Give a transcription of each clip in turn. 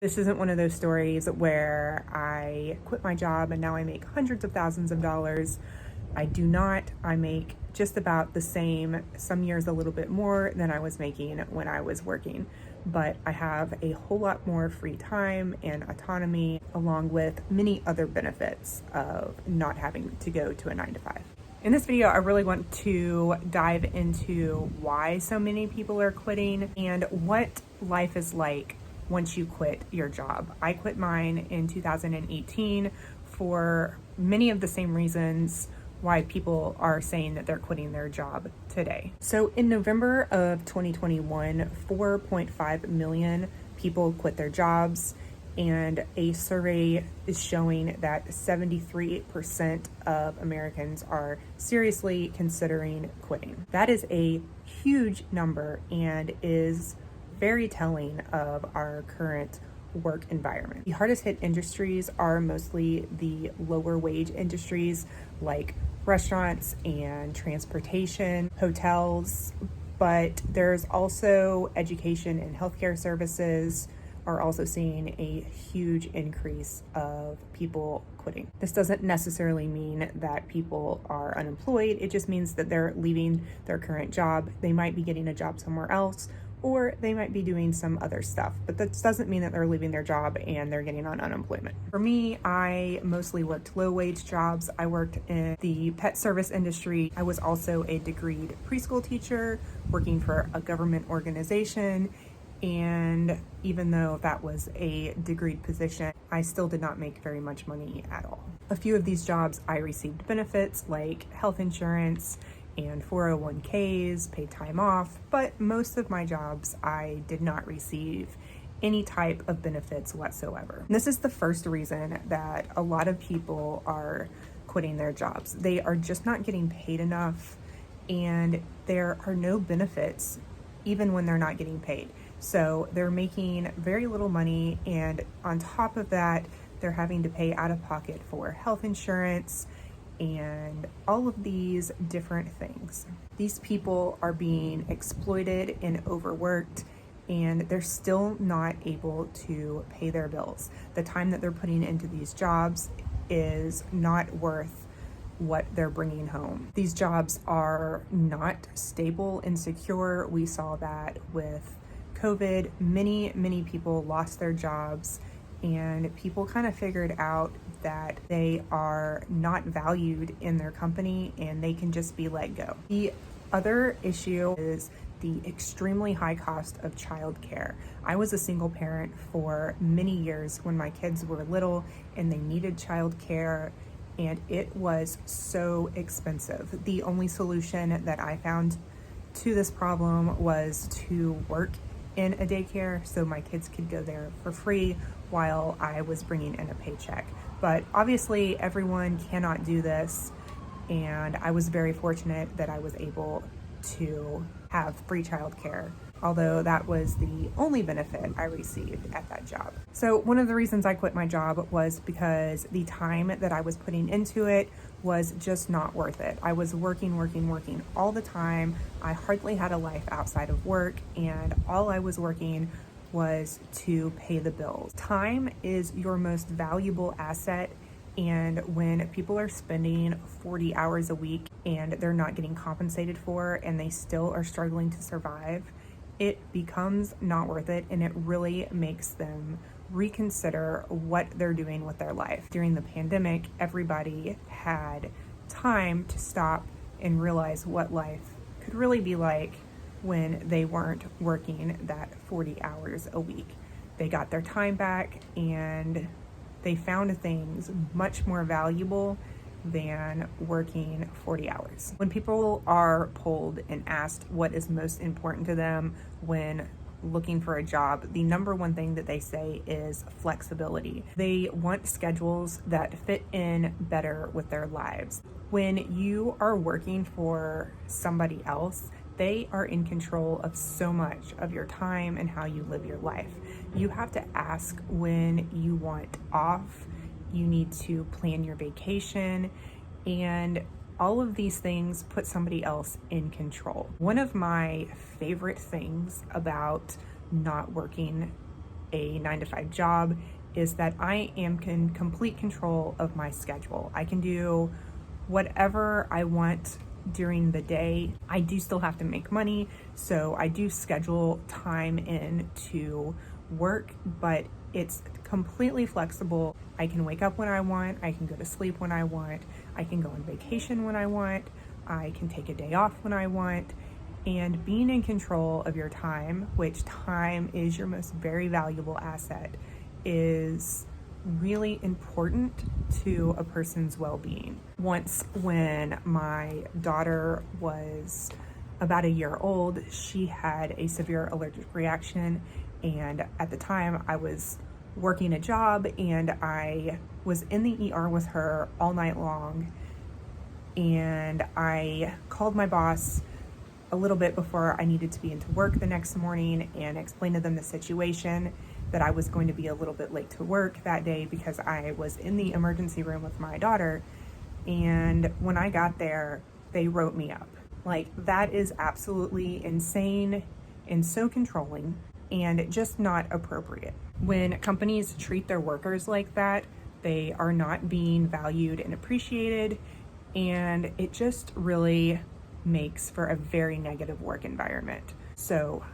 This isn't one of those stories where I quit my job and now I make hundreds of thousands of dollars. I do not. I make just about the same, some years a little bit more than I was making when I was working. But I have a whole lot more free time and autonomy, along with many other benefits of not having to go to a 9 to 5. In this video, I really want to dive into why so many people are quitting and what life is like once you quit your job. I quit mine in 2018 for many of the same reasons why people are saying that they're quitting their job today. So in November of 2021, 4.5 million people quit their jobs, and a survey is showing that 73% of Americans are seriously considering quitting. That is a huge number and is very telling of our current work environment. The hardest hit industries are mostly the lower wage industries like restaurants and transportation, hotels, but there's also education and healthcare services are also seeing a huge increase of people quitting. This doesn't necessarily mean that people are unemployed. It just means that they're leaving their current job. They might be getting a job somewhere else, or they might be doing some other stuff, but that doesn't mean that they're leaving their job and they're getting on unemployment. For me, I mostly worked low wage jobs. I worked in the pet service industry. I was also a degreed preschool teacher working for a government organization. And even though that was a degreed position, I still did not make very much money at all. A few of these jobs, I received benefits like health insurance and 401ks, paid time off, but most of my jobs, I did not receive any type of benefits whatsoever. And this is the first reason that a lot of people are quitting their jobs. They are just not getting paid enough, and there are no benefits even when they're not getting paid. So they're making very little money, and on top of that, they're having to pay out of pocket for health insurance and all of these different things. These people are being exploited and overworked, and they're still not able to pay their bills. The time that they're putting into these jobs is not worth what they're bringing home. These jobs are not stable and secure. We saw that with COVID. Many people lost their jobs, and people kind of figured out that they are not valued in their company and they can just be let go. The other issue is the extremely high cost of childcare. I was a single parent for many years when my kids were little and they needed childcare, and it was so expensive. The only solution that I found to this problem was to work in a daycare so my kids could go there for free while I was bringing in a paycheck. But obviously everyone cannot do this, and I was very fortunate that I was able to have free childcare, although that was the only benefit I received at that job. So one of the reasons I quit my job was because the time that I was putting into it was just not worth it. I was working all the time. I hardly had a life outside of work, and all I was working was to pay the bills. Time is your most valuable asset, and when people are spending 40 hours a week and they're not getting compensated for and they still are struggling to survive, it becomes not worth it, and it really makes them reconsider what they're doing with their life. During the pandemic, everybody had time to stop and realize what life could really be like when they weren't working that 40 hours a week. They got their time back, and they found things much more valuable than working 40 hours. When people are polled and asked what is most important to them when looking for a job, the number one thing that they say is flexibility. They want schedules that fit in better with their lives. When you are working for somebody else, they are in control of so much of your time and how you live your life. You have to ask when you want off. You need to plan your vacation, and all of these things put somebody else in control. One of my favorite things about not working a 9-to-5 job is that I am in complete control of my schedule. I can do whatever I want during the day. I do still have to make money, so I do schedule time in to work, but it's completely flexible. I can wake up when I want, I can go to sleep when I want, I can go on vacation when I want, I can take a day off when I want. And being in control of your time, which time is your most very valuable asset, is really important to a person's well-being. Once, when my daughter was about a year old, she had a severe allergic reaction, and at the time I was working a job and I was in the ER with her all night long, and I called my boss a little bit before I needed to be into work the next morning and explained to them the situation, that I was going to be a little bit late to work that day because I was in the emergency room with my daughter. And when I got there, they wrote me up. Like, that is absolutely insane and so controlling and just not appropriate. When companies treat their workers like that, they are not being valued and appreciated, and it just really makes for a very negative work environment. So,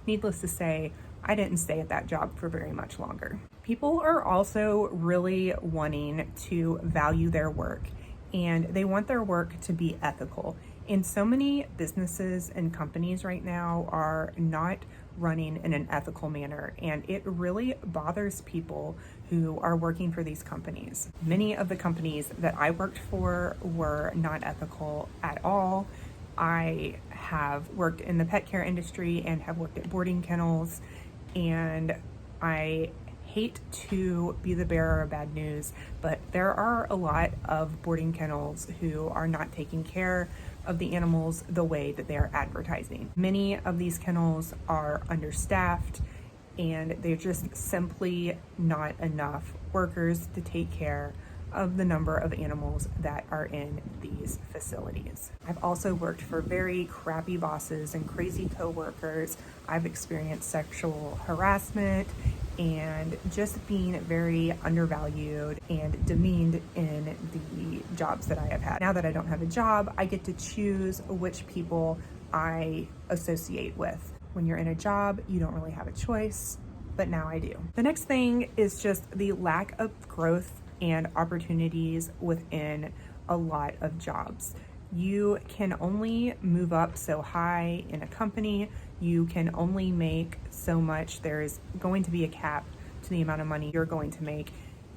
needless to say, I didn't stay at that job for very much longer. People are also really wanting to value their work, and they want their work to be ethical. And so many businesses and companies right now are not running in an ethical manner, and it really bothers people who are working for these companies. Many of the companies that I worked for were not ethical at all. I have worked in the pet care industry and have worked at boarding kennels, and I hate to be the bearer of bad news, but there are a lot of boarding kennels who are not taking care of the animals the way that they are advertising. Many of these kennels are understaffed, and they're just simply not enough workers to take care of the number of animals that are in these facilities. I've also worked for very crappy bosses and crazy coworkers. I've experienced sexual harassment and just being very undervalued and demeaned in the jobs that I have had. Now that I don't have a job, I get to choose which people I associate with. When you're in a job, you don't really have a choice, but now I do. The next thing is just the lack of growth and opportunities within a lot of jobs. You can only move up so high in a company. You can only make so much. There's going to be a cap to the amount of money you're going to make.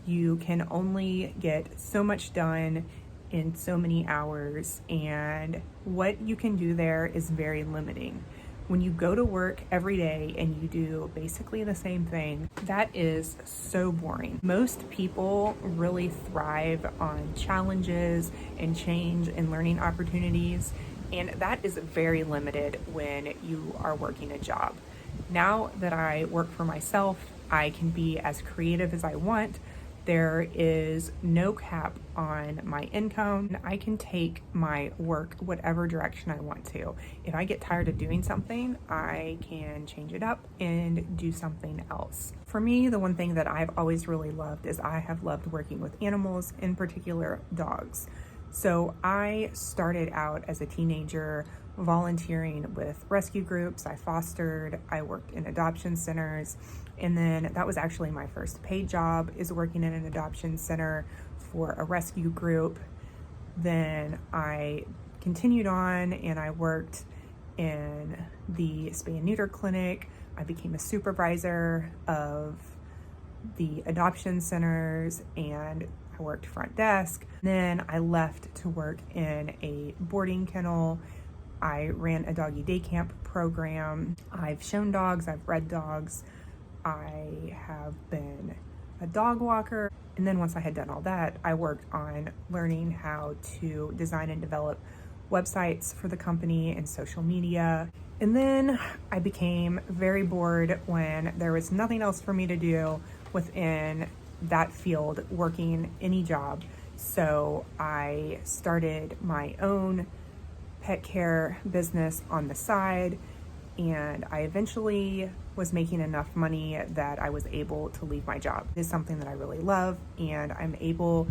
You can only get so much done in so many hours, and what you can do there is very limiting. When you go to work every day and you do basically the same thing, that is so boring. Most people really thrive on challenges and change and learning opportunities, and that is very limited when you are working a job. Now that I work for myself, I can be as creative as I want. There is no cap on my income. I can take my work whatever direction I want to. If I get tired of doing something, I can change it up and do something else. For me, the one thing that I've always really loved is I have loved working with animals, in particular dogs. So I started out as a teenager volunteering with rescue groups. I fostered, I worked in adoption centers, and then that was actually my first paid job, is working in an adoption center for a rescue group. Then I continued on and I worked in the spay and neuter clinic. I became a supervisor of the adoption centers and I worked front desk. Then I left to work in a boarding kennel. I ran a doggy day camp program. I've shown dogs, I've bred dogs. I have been a dog walker. And then once I had done all that, I worked on learning how to design and develop websites for the company and social media. And then I became very bored when there was nothing else for me to do within that field, working any job. So I started my own pet care business on the side, and I eventually was making enough money that I was able to leave my job. It is something that I really love, and I'm able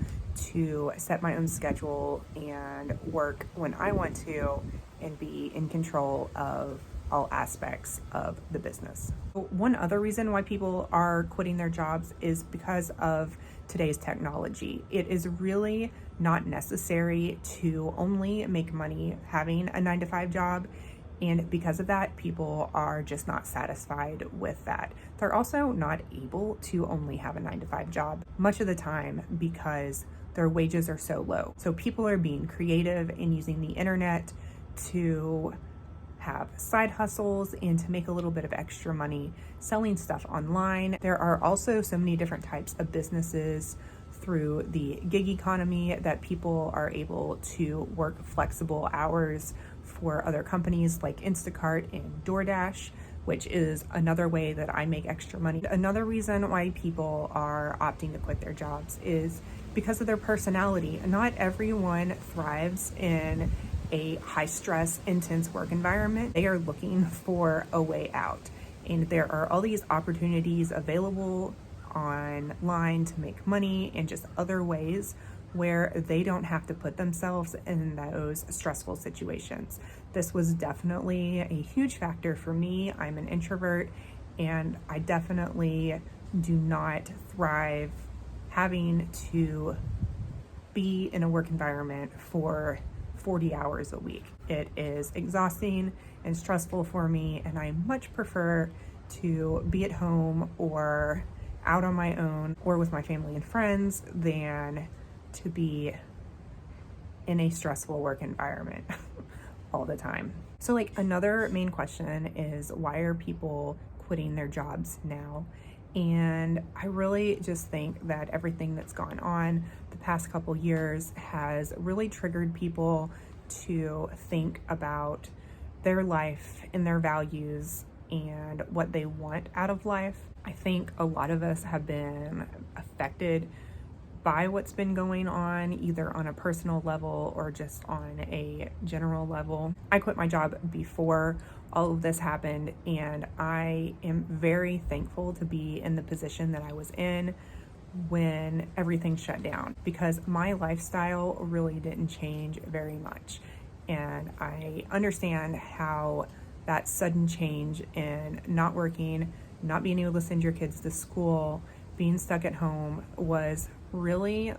to set my own schedule and work when I want to and be in control of all aspects of the business. One other reason why people are quitting their jobs is because of today's technology. It is really not necessary to only make money having a 9-to-5 job. And because of that, people are just not satisfied with that. They're also not able to only have a 9-to-5 job much of the time because their wages are so low. So people are being creative and using the internet to have side hustles and to make a little bit of extra money selling stuff online. There are also so many different types of businesses through the gig economy that people are able to work flexible hours for other companies like Instacart and DoorDash, which is another way that I make extra money. Another reason why people are opting to quit their jobs is because of their personality. Not everyone thrives in a high stress, intense work environment. They are looking for a way out. And there are all these opportunities available online to make money and just other ways where they don't have to put themselves in those stressful situations. This was definitely a huge factor for me. I'm an introvert, and I definitely do not thrive having to be in a work environment for 40 hours a week. It is exhausting and stressful for me, and I much prefer to be at home or out on my own or with my family and friends than to be in a stressful work environment all the time. So another main question is, why are people quitting their jobs now? And I really just think that everything that's gone on the past couple years has really triggered people to think about their life and their values and what they want out of life. I think a lot of us have been affected by what's been going on, either on a personal level or just on a general level. I quit my job before all of this happened, and I am very thankful to be in the position that I was in when everything shut down, because my lifestyle really didn't change very much. And I understand how that sudden change in not working, not being able to send your kids to school, being stuck at home was really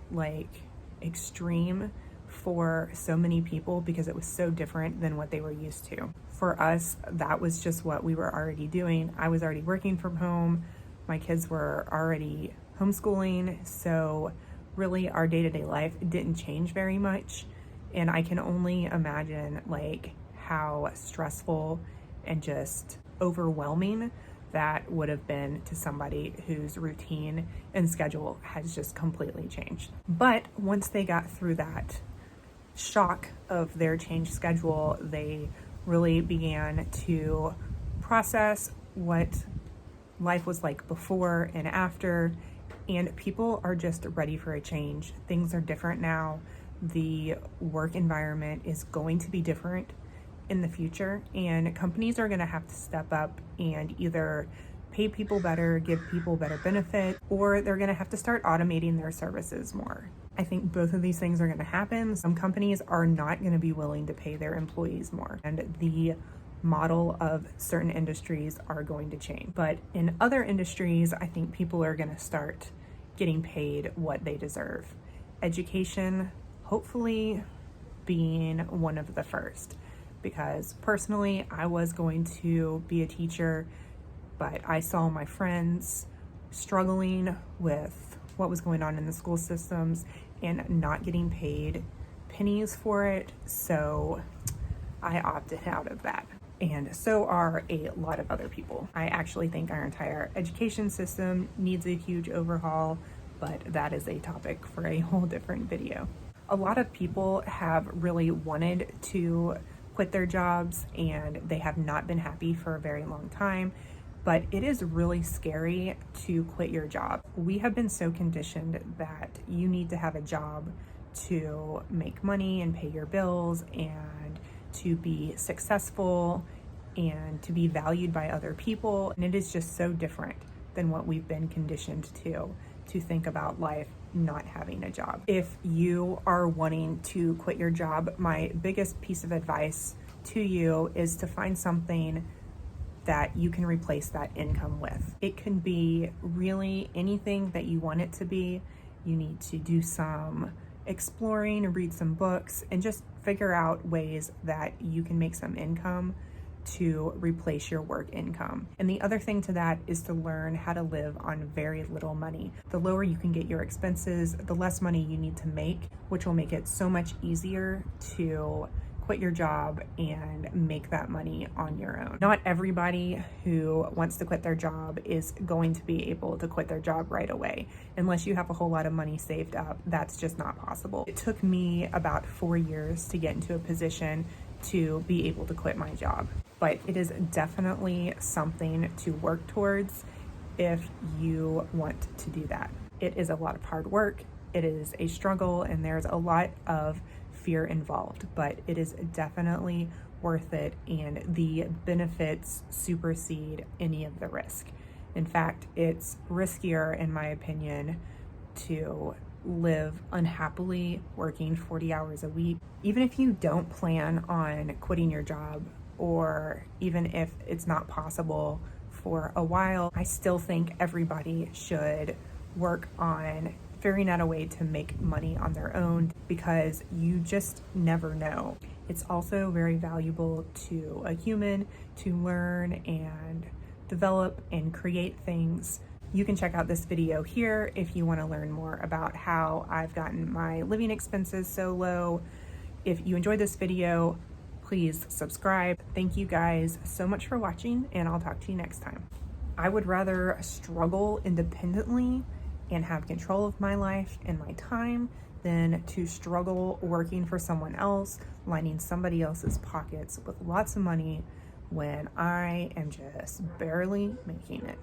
extreme for so many people because it was so different than what they were used to. For us, that was just what we were already doing. I was already working from home. My kids were already homeschooling. So really our day-to-day life didn't change very much. And I can only imagine how stressful and just overwhelming that would have been to somebody whose routine and schedule has just completely changed. But once they got through that shock of their changed schedule, they really began to process what life was like before and after, and people are just ready for a change. Things are different now. The work environment is going to be different in the future, and companies are going to have to step up and either pay people better, give people better benefit, or they're going to have to start automating their services more. I think both of these things are going to happen. Some companies are not going to be willing to pay their employees more, and the model of certain industries are going to change. But in other industries, I think people are going to start getting paid what they deserve. Education, hopefully, being one of the first. Because personally, I was going to be a teacher, but I saw my friends struggling with what was going on in the school systems and not getting paid pennies for it. So I opted out of that. And so are a lot of other people. I actually think our entire education system needs a huge overhaul, but that is a topic for a whole different video. A lot of people have really wanted to quit their jobs, and they have not been happy for a very long time, but it is really scary to quit your job. We have been so conditioned that you need to have a job to make money and pay your bills and to be successful and to be valued by other people. And it is just so different than what we've been conditioned to think about life not having a job. If you are wanting to quit your job, my biggest piece of advice to you is to find something that you can replace that income with. It can be really anything that you want it to be. You need to do some exploring, read some books, and just figure out ways that you can make some income to replace your work income. And the other thing to that is to learn how to live on very little money. The lower you can get your expenses, the less money you need to make, which will make it so much easier to quit your job and make that money on your own. Not everybody who wants to quit their job is going to be able to quit their job right away. Unless you have a whole lot of money saved up, that's just not possible. It took me about 4 years to get into a position to be able to quit my job. But it is definitely something to work towards if you want to do that. It is a lot of hard work, it is a struggle, and there's a lot of fear involved, but it is definitely worth it, and the benefits supersede any of the risk. In fact, it's riskier, in my opinion, to live unhappily working 40 hours a week. Even if you don't plan on quitting your job, or even if it's not possible for a while, I still think everybody should work on figuring out a way to make money on their own, because you just never know. It's also very valuable to a human to learn and develop and create things. You can check out this video here if you want to learn more about how I've gotten my living expenses so low. If you enjoyed this video, please subscribe. Thank you guys so much for watching, and I'll talk to you next time. I would rather struggle independently and have control of my life and my time than to struggle working for someone else, lining somebody else's pockets with lots of money when I am just barely making it.